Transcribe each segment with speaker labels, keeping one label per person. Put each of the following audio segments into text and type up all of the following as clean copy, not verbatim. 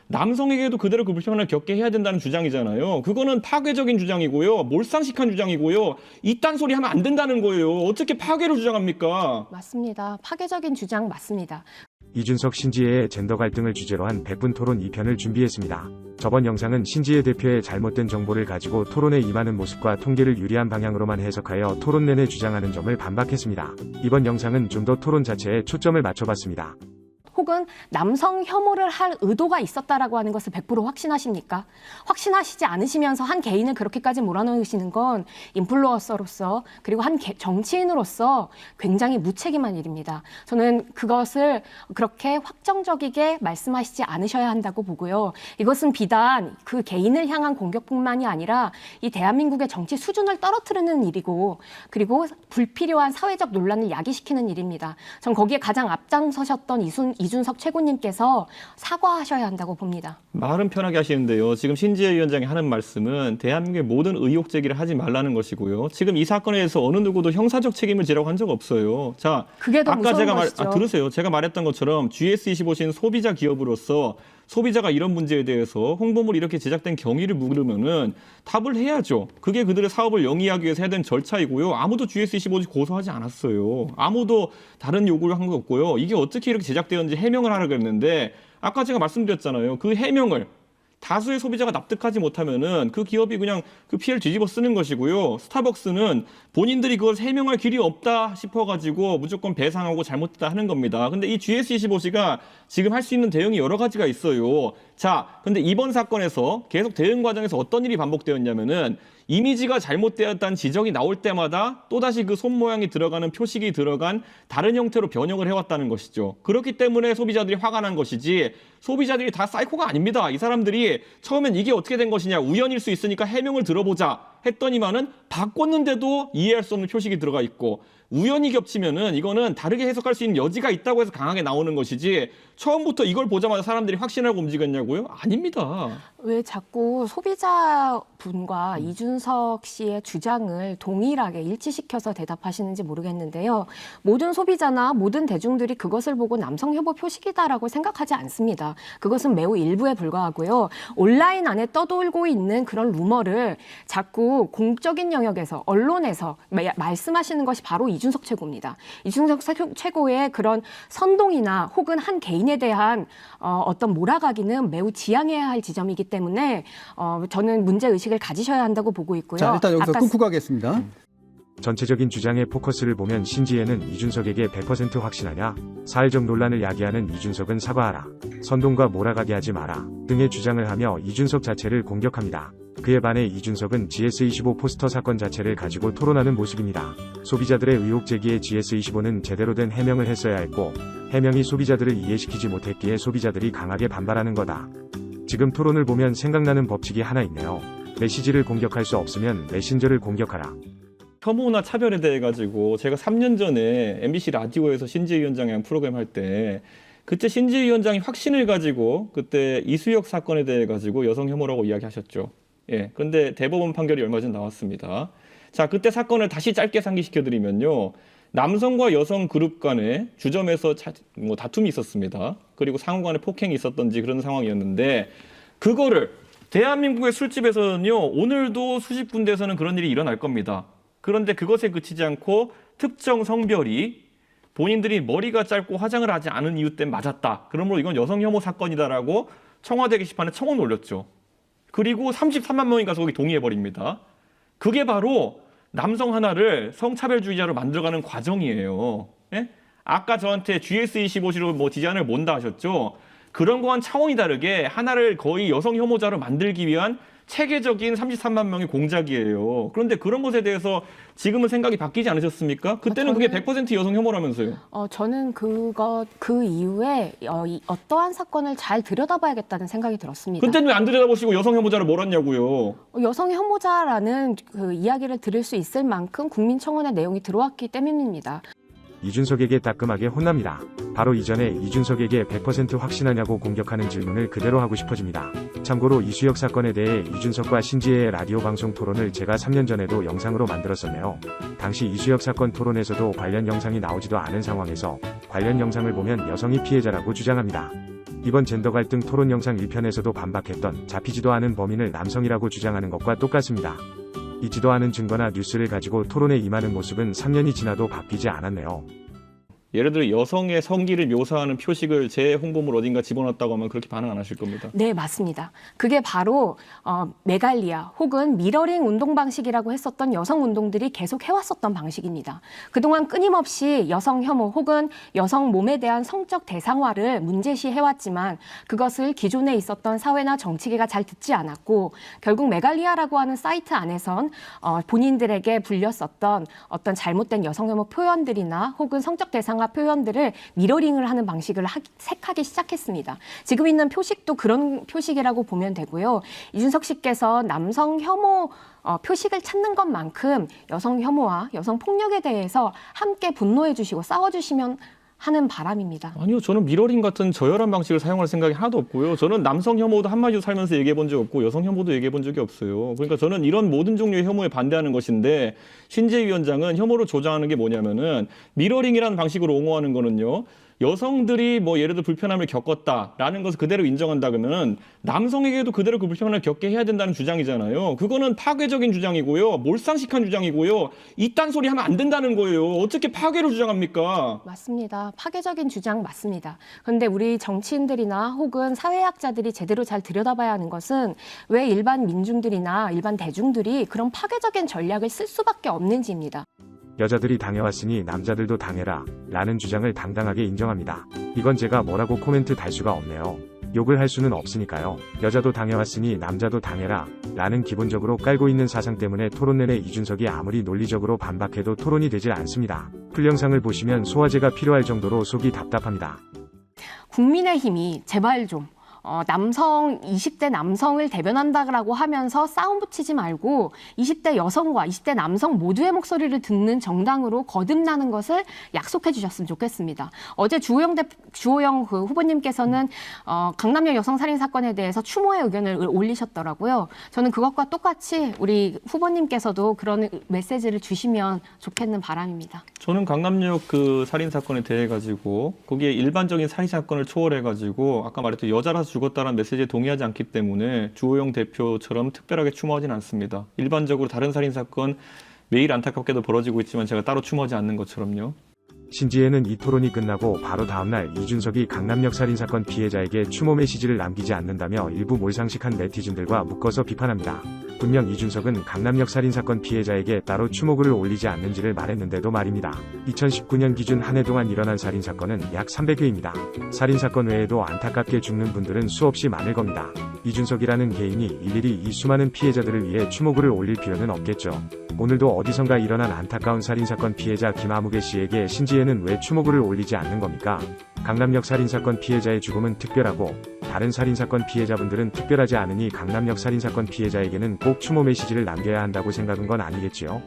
Speaker 1: 남성에게도 그대로 그 불편을 겪게 해야 된다는 주장이잖아요. 그거는 파괴적인 주장이고요. 몰상식한 주장이고요. 이딴 소리 하면 안 된다는 거예요. 어떻게 파괴를 주장합니까?
Speaker 2: 맞습니다. 파괴적인 주장 맞습니다.
Speaker 3: 이준석 신지혜의 젠더 갈등을 주제로 한 100분 토론 2편을 준비했습니다. 저번 영상은 신지혜 대표의 잘못된 정보를 가지고 토론에 임하는 모습과 통계를 유리한 방향으로만 해석하여 토론 내내 주장하는 점을 반박했습니다. 이번 영상은 좀 더 토론 자체에 초점을 맞춰봤습니다.
Speaker 2: 혹은 남성 혐오를 할 의도가 있었다라고 하는 것을 100% 확신하십니까? 확신하시지 않으시면서 한 개인을 그렇게까지 몰아넣으시는 건 인플루언서로서 그리고 한 정치인으로서 굉장히 무책임한 일입니다. 저는 그것을 그렇게 확정적이게 말씀하시지 않으셔야 한다고 보고요. 이것은 비단 그 개인을 향한 공격뿐만이 아니라 이 대한민국의 정치 수준을 떨어뜨리는 일이고 그리고 불필요한 사회적 논란을 야기시키는 일입니다. 전 거기에 가장 앞장서셨던 이준석 최고님께서 사과하셔야 한다고 봅니다.
Speaker 1: 말은 편하게 하시는데요. 지금 신지혜 위원장이 하는 말씀은 대한민국의 모든 의혹 제기를 하지 말라는 것이고요. 지금 이 사건에 대해서 어느 누구도 형사적 책임을 지라고 한 적 없어요. 자,
Speaker 2: 그게 더
Speaker 1: 아까
Speaker 2: 무서운 것이죠.
Speaker 1: 들으세요. 제가 말했던 것처럼 GS25신 소비자 기업으로서 소비자가 이런 문제에 대해서 홍보물이 이렇게 제작된 경위를 물으면은 답을 해야죠. 그게 그들의 사업을 영위하기 위해서 해야 되는 절차이고요. 아무도 GS25신 고소하지 않았어요. 아무도 다른 요구를 한 거 없고요. 이게 어떻게 이렇게 제작되었는지 해명을 하라 그랬는데 아까 제가 말씀드렸잖아요. 그 해명을 다수의 소비자가 납득하지 못하면은 그 기업이 그냥 그 피해를 뒤집어 쓰는 것이고요. 스타벅스는 본인들이 그걸 해명할 길이 없다 싶어가지고 무조건 배상하고 잘못했다 하는 겁니다. 근데 이 GS25C가 지금 할 수 있는 대응이 여러 가지가 있어요. 자, 근데 이번 사건에서 계속 대응 과정에서 어떤 일이 반복되었냐면은 이미지가 잘못되었다는 지적이 나올 때마다 또다시 그 손 모양이 들어가는 표식이 들어간 다른 형태로 변형을 해왔다는 것이죠. 그렇기 때문에 소비자들이 화가 난 것이지 소비자들이 다 사이코가 아닙니다. 이 사람들이 처음엔 이게 어떻게 된 것이냐 우연일 수 있으니까 해명을 들어보자 했더니만은 바꿨는데도 이해할 수 없는 표식이 들어가 있고 우연히 겹치면은 이거는 다르게 해석할 수 있는 여지가 있다고 해서 강하게 나오는 것이지 처음부터 이걸 보자마자 사람들이 확신하고 움직였냐고요? 아닙니다.
Speaker 2: 왜 자꾸 소비자분과 이준석 씨의 주장을 동일하게 일치시켜서 대답하시는지 모르겠는데요. 모든 소비자나 모든 대중들이 그것을 보고 남성 혐오 표식이다라고 생각하지 않습니다. 그것은 매우 일부에 불과하고요. 온라인 안에 떠돌고 있는 그런 루머를 자꾸 공적인 영역에서 언론에서 말씀하시는 것이 바로 이준석 최고입니다. 이준석 최고의 그런 선동이나 혹은 한 개인에 대한 어떤 몰아가기는 매우 지양해야 할 지점이기 때문에 저는 문제의식을 가지셔야 한다고 보고 있고요.
Speaker 4: 자, 일단 여기서 끊고 가겠습니다.
Speaker 3: 전체적인 주장의 포커스를 보면 신지혜는 이준석에게 100% 확신하냐? 사회적 논란을 야기하는 이준석은 사과하라. 선동과 몰아가게 하지 마라. 등의 주장을 하며 이준석 자체를 공격합니다. 그에 반해 이준석은 GS25 포스터 사건 자체를 가지고 토론하는 모습입니다. 소비자들의 의혹 제기에 GS25는 제대로 된 해명을 했어야 했고 해명이 소비자들을 이해시키지 못했기에 소비자들이 강하게 반발하는 거다. 지금 토론을 보면 생각나는 법칙이 하나 있네요. 메시지를 공격할 수 없으면 메신저를 공격하라.
Speaker 1: 혐오나 차별에 대해 가지고 제가 3년 전에 MBC 라디오에서 신지혜 위원장이 한 프로그램 할 때 그때 신지혜 위원장이 확신을 가지고 그때 이수혁 사건에 대해 가지고 여성 혐오라고 이야기하셨죠. 예. 그런데 대법원 판결이 얼마 전 나왔습니다. 자, 그때 사건을 다시 짧게 상기시켜 드리면요. 남성과 여성 그룹 간에 주점에서 다툼이 있었습니다. 그리고 상호 간에 폭행이 있었던지 그런 상황이었는데 그거를 대한민국의 술집에서는요. 오늘도 수십 군데에서는 그런 일이 일어날 겁니다. 그런데 그것에 그치지 않고 특정 성별이 본인들이 머리가 짧고 화장을 하지 않은 이유 때문에 맞았다. 그러므로 이건 여성 혐오 사건이다라고 청와대 게시판에 청원 올렸죠. 그리고 33만 명이 가서 거기 동의해버립니다. 그게 바로 남성 하나를 성차별주의자로 만들어가는 과정이에요. 예? 아까 저한테 GS25C로 디자인을 몬다 하셨죠. 그런 거와는 차원이 다르게 하나를 거의 여성 혐오자로 만들기 위한 체계적인 33만 명의 공작이에요. 그런데 그런 것에 대해서 지금은 생각이 바뀌지 않으셨습니까? 그때는 그게 100% 여성 혐오라면서요.
Speaker 2: 저는 그 이후에 어떠한 사건을 잘 들여다봐야겠다는 생각이 들었습니다.
Speaker 1: 그때는 왜 안 들여다보시고 여성 혐오자를 몰았냐고요.
Speaker 2: 여성 혐오자라는 그 이야기를 들을 수 있을 만큼 국민청원의 내용이 들어왔기 때문입니다.
Speaker 3: 이준석에게 따끔하게 혼납니다. 바로 이전에 이준석에게 100% 확신하냐고 공격하는 질문을 그대로 하고 싶어집니다. 참고로 이수혁 사건에 대해 이준석과 신지혜의 라디오 방송 토론을 제가 3년 전에도 영상으로 만들었었네요. 당시 이수혁 사건 토론에서도 관련 영상이 나오지도 않은 상황에서 관련 영상을 보면 여성이 피해자라고 주장합니다. 이번 젠더 갈등 토론 영상 1편에서도 반박했던 잡히지도 않은 범인을 남성이라고 주장하는 것과 똑같습니다. 있지도 않은 증거나 뉴스를 가지고 토론에 임하는 모습은 3년이 지나도 바뀌지 않았네요.
Speaker 1: 예를 들어 여성의 성기를 묘사하는 표식을 제 홍보물 어딘가 집어넣었다고 하면 그렇게 반응 안 하실 겁니다.
Speaker 2: 네, 맞습니다. 그게 바로 메갈리아 혹은 미러링 운동 방식이라고 했었던 여성 운동들이 계속 해왔었던 방식입니다. 그동안 끊임없이 여성 혐오 혹은 여성 몸에 대한 성적 대상화를 문제시해왔지만 그것을 기존에 있었던 사회나 정치계가 잘 듣지 않았고 결국 메갈리아라고 하는 사이트 안에선 본인들에게 불렸었던 어떤 잘못된 여성 혐오 표현들이나 혹은 성적 대상화 표현들을 미러링을 하는 방식을 색하기 시작했습니다. 지금 있는 표식도 그런 표식이라고 보면 되고요. 이준석 씨께서 남성 혐오 표식을 찾는 것만큼 여성 혐오와 여성 폭력에 대해서 함께 분노해 주시고 싸워 주시면 하는 바람입니다.
Speaker 1: 아니요, 저는 미러링 같은 저열한 방식을 사용할 생각이 하나도 없고요. 저는 남성 혐오도 한마디로 살면서 얘기해 본 적 없고 여성 혐오도 얘기해 본 적이 없어요. 그러니까 저는 이런 모든 종류의 혐오에 반대하는 것인데 신재 위원장은 혐오를 조장하는 게 뭐냐면은 미러링이라는 방식으로 옹호하는 거는요. 여성들이 뭐 예를 들어 불편함을 겪었다라는 것을 그대로 인정한다 그러면 남성에게도 그대로 그 불편함을 겪게 해야 된다는 주장이잖아요. 그거는 파괴적인 주장이고요. 몰상식한 주장이고요. 이딴 소리 하면 안 된다는 거예요. 어떻게 파괴를 주장합니까?
Speaker 2: 맞습니다. 파괴적인 주장 맞습니다. 그런데 우리 정치인들이나 혹은 사회학자들이 제대로 잘 들여다봐야 하는 것은 왜 일반 민중들이나 일반 대중들이 그런 파괴적인 전략을 쓸 수밖에 없는지입니다.
Speaker 3: 여자들이 당해왔으니 남자들도 당해라 라는 주장을 당당하게 인정합니다. 이건 제가 뭐라고 코멘트 달 수가 없네요. 욕을 할 수는 없으니까요. 여자도 당해왔으니 남자도 당해라 라는 기본적으로 깔고 있는 사상 때문에 토론 내내 이준석이 아무리 논리적으로 반박해도 토론이 되질 않습니다. 풀영상을 보시면 소화제가 필요할 정도로 속이 답답합니다.
Speaker 2: 국민의힘이 제발 좀 20대 남성을 대변한다라고 하면서 싸움 붙이지 말고 20대 여성과 20대 남성 모두의 목소리를 듣는 정당으로 거듭나는 것을 약속해 주셨으면 좋겠습니다. 어제 주호영 그 후보님께서는 강남역 여성 살인 사건에 대해서 추모의 의견을 올리셨더라고요. 저는 그것과 똑같이 우리 후보님께서도 그런 메시지를 주시면 좋겠는 바람입니다.
Speaker 1: 저는 강남역 그 살인 사건에 대해 가지고 거기에 일반적인 살인 사건을 초월해 가지고 아까 말했던 여자라서 죽었다는 메시지에 동의하지 않기 때문에 주호영 대표처럼 특별하게 추모하진 않습니다. 일반적으로 다른 살인 사건 매일 안타깝게도 벌어지고 있지만 제가 따로 추모하지 않는 것처럼요.
Speaker 3: 신지혜는 이 토론이 끝나고 바로 다음날 이준석이 강남역 살인사건 피해자에게 추모 메시지를 남기지 않는다며 일부 몰상식한 네티즌들과 묶어서 비판합니다. 분명 이준석은 강남역 살인사건 피해자에게 따로 추모글을 올리지 않는지를 말했는데도 말입니다. 2019년 기준 한 해 동안 일어난 살인사건은 약 300회입니다. 살인사건 외에도 안타깝게 죽는 분들은 수없이 많을 겁니다. 이준석이라는 개인이 일일이 이 수많은 피해자들을 위해 추모글을 올릴 필요는 없겠죠. 오늘도 어디선가 일어난 안타까운 살인사건 피해자 김아무개 씨에게 신지혜는 왜 추모글을 올리지 않는 겁니까? 강남역 살인사건 피해자의 죽음은 특별하고 다른 살인사건 피해자분들은 특별하지 않으니 강남역 살인사건 피해자에게는 꼭 추모 메시지를 남겨야 한다고 생각한 건 아니겠지요?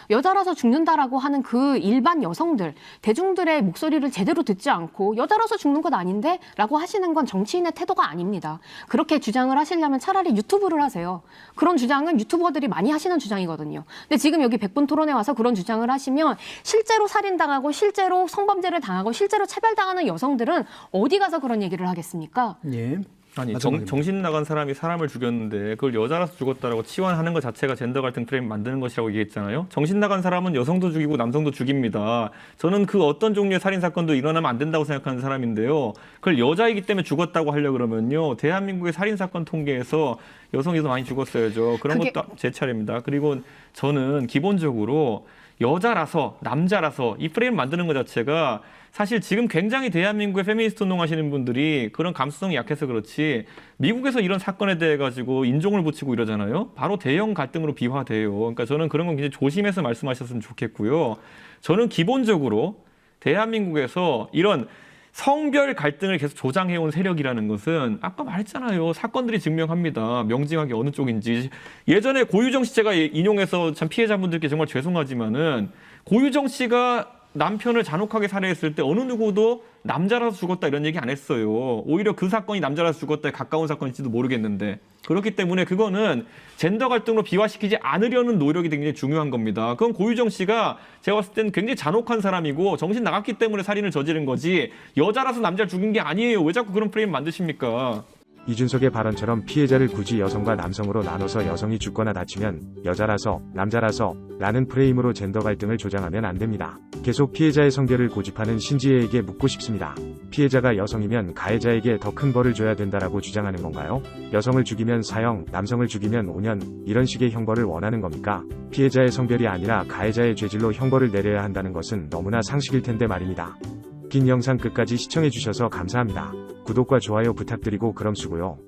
Speaker 2: 여자라서 죽는다라고 하는 그 일반 여성들, 대중들의 목소리를 제대로 듣지 않고 여자라서 죽는 것 아닌데? 라고 하시는 건 정치인의 태도가 아닙니다. 그렇게 주장을 하시려면 차라리 유튜브를 하세요. 그런 주장은 유튜버들이 많이 하시는 주장이거든요. 근데 지금 여기 100분 토론에 와서 그런 주장을 하시면 실제로 살인당하고 실제로 성범죄를 당하고 실제로 차별당하는 여성들은 어디 가서 그런 얘기를 하겠습니까?
Speaker 4: 예.
Speaker 1: 아니
Speaker 4: 마지막입니다.
Speaker 1: 정신 나간 사람이 사람을 죽였는데 그걸 여자라서 죽었다라고 치환하는 것 자체가 젠더 갈등 프레임 만드는 것이라고 얘기했잖아요. 정신 나간 사람은 여성도 죽이고 남성도 죽입니다. 저는 그 어떤 종류의 살인 사건도 일어나면 안 된다고 생각하는 사람인데요. 그걸 여자이기 때문에 죽었다고 하려 그러면요. 대한민국의 살인 사건 통계에서 여성이 더 많이 죽었어야죠. 그런 것도 제 차례입니다. 그리고 저는 기본적으로 여자라서 남자라서 이 프레임 만드는 것 자체가 사실 지금 굉장히 대한민국의 페미니스트 운동하시는 분들이 그런 감수성이 약해서 그렇지 미국에서 이런 사건에 대해 가지고 인종을 붙이고 이러잖아요. 바로 대형 갈등으로 비화돼요. 그러니까 저는 그런 건 굉장히 조심해서 말씀하셨으면 좋겠고요. 저는 기본적으로 대한민국에서 이런 성별 갈등을 계속 조장해온 세력이라는 것은 아까 말했잖아요. 사건들이 증명합니다. 명징하게 어느 쪽인지. 예전에 고유정 씨 제가 인용해서 참 피해자분들께 정말 죄송하지만은 고유정 씨가 남편을 잔혹하게 살해했을 때 어느 누구도 남자라서 죽었다 이런 얘기 안 했어요. 오히려 그 사건이 남자라서 죽었다에 가까운 사건일지도 모르겠는데 그렇기 때문에 그거는 젠더 갈등으로 비화시키지 않으려는 노력이 굉장히 중요한 겁니다. 그건 고유정 씨가 제가 봤을 때는 굉장히 잔혹한 사람이고 정신 나갔기 때문에 살인을 저지른 거지 여자라서 남자를 죽인 게 아니에요. 왜 자꾸 그런 프레임 만드십니까?
Speaker 3: 이준석의 발언처럼 피해자를 굳이 여성과 남성으로 나눠서 여성이 죽거나 다치면 여자라서 남자라서 라는 프레임으로 젠더 갈등을 조장하면 안 됩니다. 계속 피해자의 성별을 고집하는 신지혜에게 묻고 싶습니다. 피해자가 여성이면 가해자에게 더 큰 벌을 줘야 된다라고 주장하는 건가요? 여성을 죽이면 사형, 남성을 죽이면 5년 이런 식의 형벌을 원하는 겁니까? 피해자의 성별이 아니라 가해자의 죄질로 형벌을 내려야 한다는 것은 너무나 상식일 텐데 말입니다. 긴 영상 끝까지 시청해주셔서 감사합니다. 구독과 좋아요 부탁드리고 그럼 수고요.